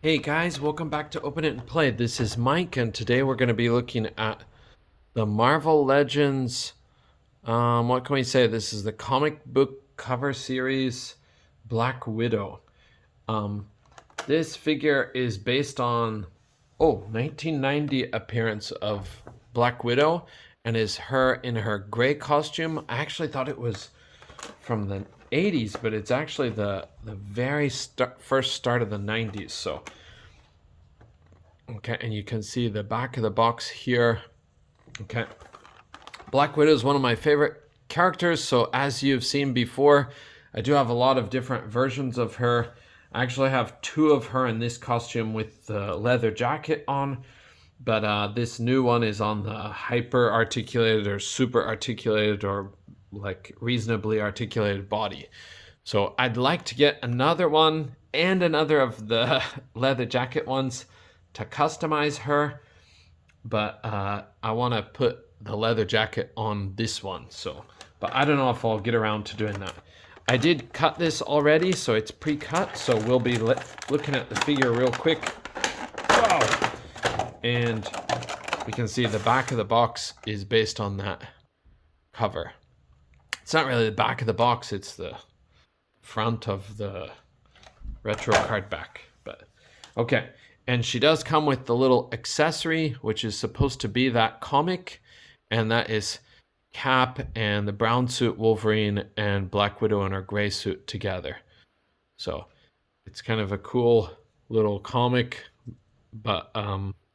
Hey guys, welcome back to Open It and Play. This is Mike, and today we're going to be looking at the Marvel Legends. What can we say? This is the comic book cover series Black Widow. Um, this figure is based on 1990 appearance of Black Widow, and is her in her gray costume. I actually thought it was from the 80s, but it's actually the very first start of the 90s. So, okay, and you can see the back of the box here. Okay, Black Widow is one of my favorite characters. So as you've seen before, I do have a lot of different versions of her. I actually have two of her in this costume with the leather jacket on, but this new one is on the hyper articulated or super articulated or like reasonably articulated body. So I'd like to get another one and another of the leather jacket ones to customize her, but I want to put the leather jacket on this one. So, but I don't know if I'll get around to doing that. I did cut this already, so it's pre-cut. So we'll be looking at the figure real quick. Wow. And we can see the back of the box is based on that cover. It's not really the back of the box, it's the front of the retro card back. But okay, and she does come with the little accessory, which is supposed to be that comic, and that is Cap and the brown suit Wolverine and Black Widow in her gray suit together. So it's kind of a cool little comic, but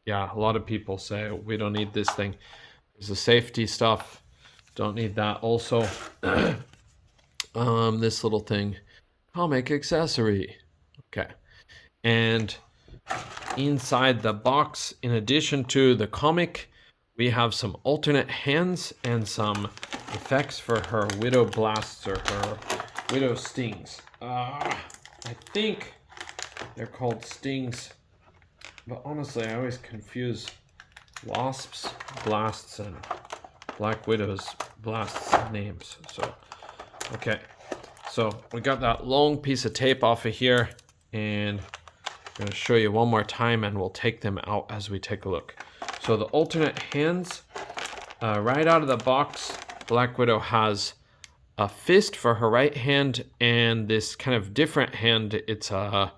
yeah, a lot of people say we don't need this thing. There's the safety stuff. Don't need that. Also, this little thing, comic accessory. Okay, and inside the box, in addition to the comic, we have some alternate hands and some effects for her Widow Blasts or her Widow Stings. I think they're called Stings, but honestly, I always confuse Wasps, Blasts, and Black Widow's Blasts names. So, okay. So we got that long piece of tape off of here, and I'm going to show you one more time, and we'll take them out as we take a look. So the alternate hands, right out of the box, Black Widow has a fist for her right hand and this kind of different hand. It's a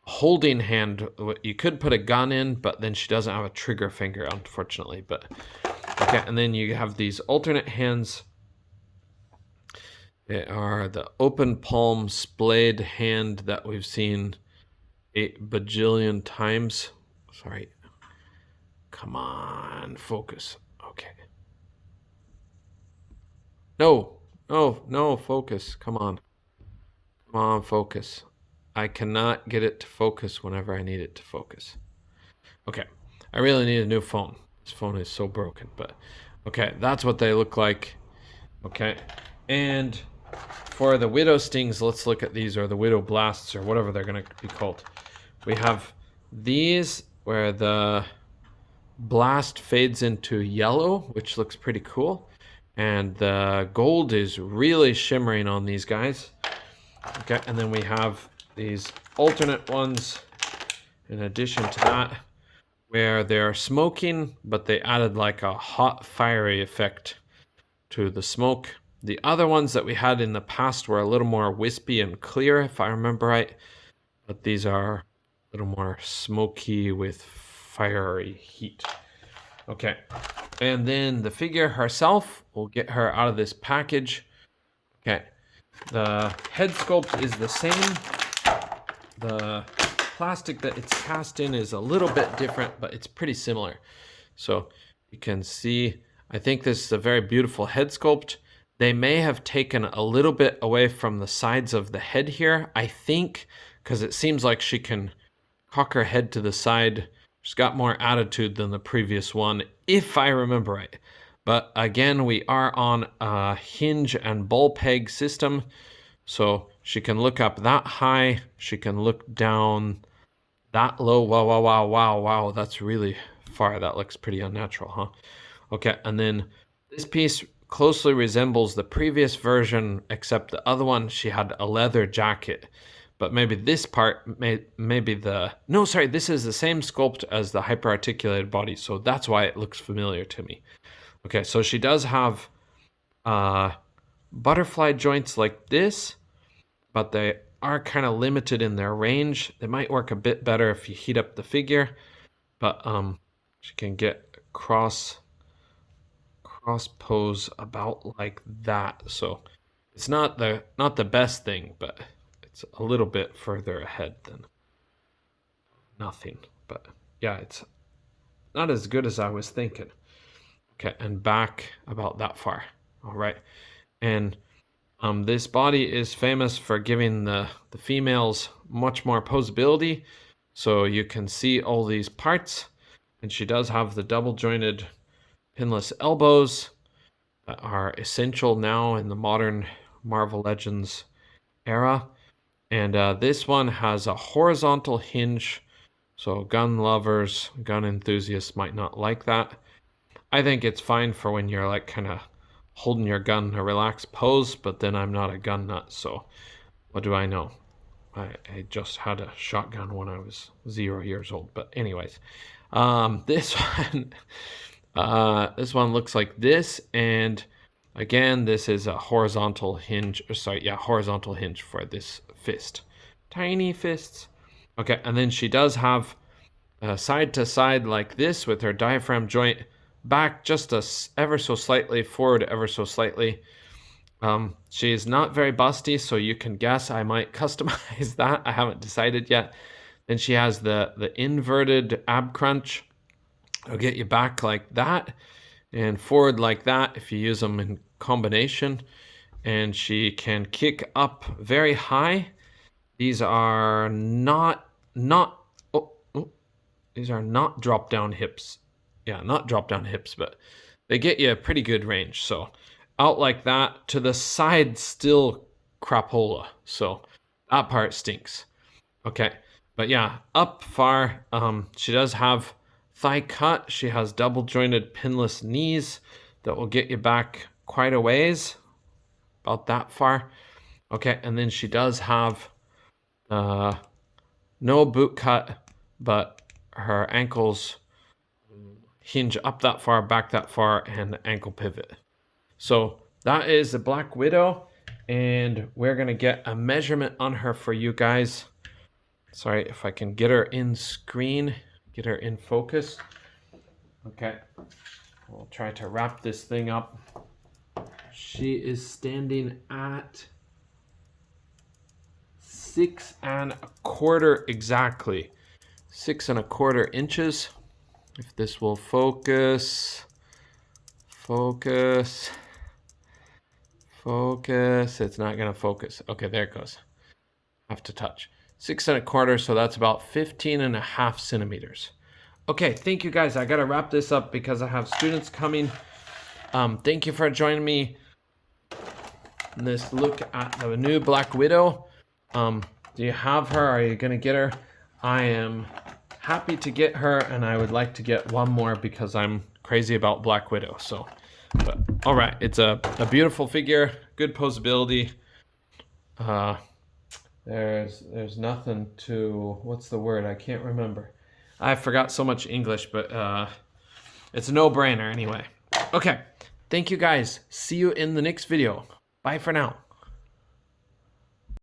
holding hand. You could put a gun in, but then she doesn't have a trigger finger, unfortunately. But okay, and then you have these alternate hands. They are the open palm splayed hand that we've seen 8 bajillion times. Sorry. Come on, focus. Okay. No, focus. Come on. Come on, focus. I cannot get it to focus whenever I need it to focus. Okay. I really need a new phone. This phone is so broken, but okay, that's what they look like. Okay. And for the Widow Stings, let's look at these, or the Widow Blasts, or whatever they're going to be called. We have these where the blast fades into yellow, which looks pretty cool. And the gold is really shimmering on these guys. Okay, and then we have these alternate ones in addition to that, where they're smoking, but they added like a hot, fiery effect to the smoke. The other ones that we had in the past were a little more wispy and clear, if I remember right. But these are a little more smoky with fiery heat. Okay, and then the figure herself, we'll get her out of this package. Okay, the head sculpt is the same. The plastic that it's cast in is a little bit different, but it's pretty similar. So you can see, I think this is a very beautiful head sculpt. They may have taken a little bit away from the sides of the head here, I think, because it seems like she can cock her head to the side. She's got more attitude than the previous one, if I remember right. But again, we are on a hinge and ball peg system, so she can look up that high, she can look down that low. Wow, that's really far. That looks pretty unnatural, huh? Okay, and then this piece closely resembles the previous version, except the other one, she had a leather jacket. but maybe this part, no, sorry, this is the same sculpt as the hyperarticulated body, so that's why it looks familiar to me. Okay, so she does have butterfly joints like this, but they are kind of limited in their range. They might work a bit better if you heat up the figure, but she can get cross pose about like that. So it's not the best thing, but it's a little bit further ahead than nothing. But yeah, it's not as good as I was thinking. Okay, and back about that far. All right, and this body is famous for giving the females much more posability, so you can see all these parts, and she does have the double jointed pinless elbows that are essential now in the modern Marvel Legends era. And this one has a horizontal hinge, so gun lovers, gun enthusiasts might not like that. I think it's fine for when you're like kind of holding your gun in a relaxed pose, but then I'm not a gun nut, so what do I know? I just had a shotgun when I was 0 years old. But anyways, this one, this one looks like this, and again, this is a horizontal hinge. Horizontal hinge for this fist. Tiny fists. Okay, and then she does have side to side like this with her diaphragm joint back just ever so slightly, forward ever so slightly. She is not very busty, so you can guess I might customize that. I haven't decided yet. Then she has the inverted ab crunch. It'll get you back like that and forward like that if you use them in combination. And she can kick up very high. These are not these are not drop down hips. Yeah, not drop down hips, but they get you a pretty good range. So out like that, to the side still crapola. So that part stinks. Okay, but yeah, up far, she does have thigh cut. She has double jointed pinless knees that will get you back quite a ways, about that far. Okay, and then she does have no boot cut, but her ankles hinge up that far, back that far, and ankle pivot. So that is the Black Widow, and we're gonna get a measurement on her for you guys. Sorry, if I can get her in screen, get her in focus. Okay, we'll try to wrap this thing up. She is standing at 6¼ exactly. 6¼ inches. If this will focus. It's not gonna focus. Okay, there it goes. Have to touch. 6¼ so that's about 15½ centimeters. Okay, thank you guys. I gotta wrap this up because I have students coming. Thank you for joining me in this look at the new Black Widow. Do you have her? Are you gonna get her? I am happy to get her, and I would like to get one more because I'm crazy about Black Widow. So, but all right, it's a beautiful figure, good posability. There's nothing to, what's the word? I can't remember. I forgot so much English, but it's a no-brainer anyway. Okay, thank you guys. See you in the next video. Bye for now.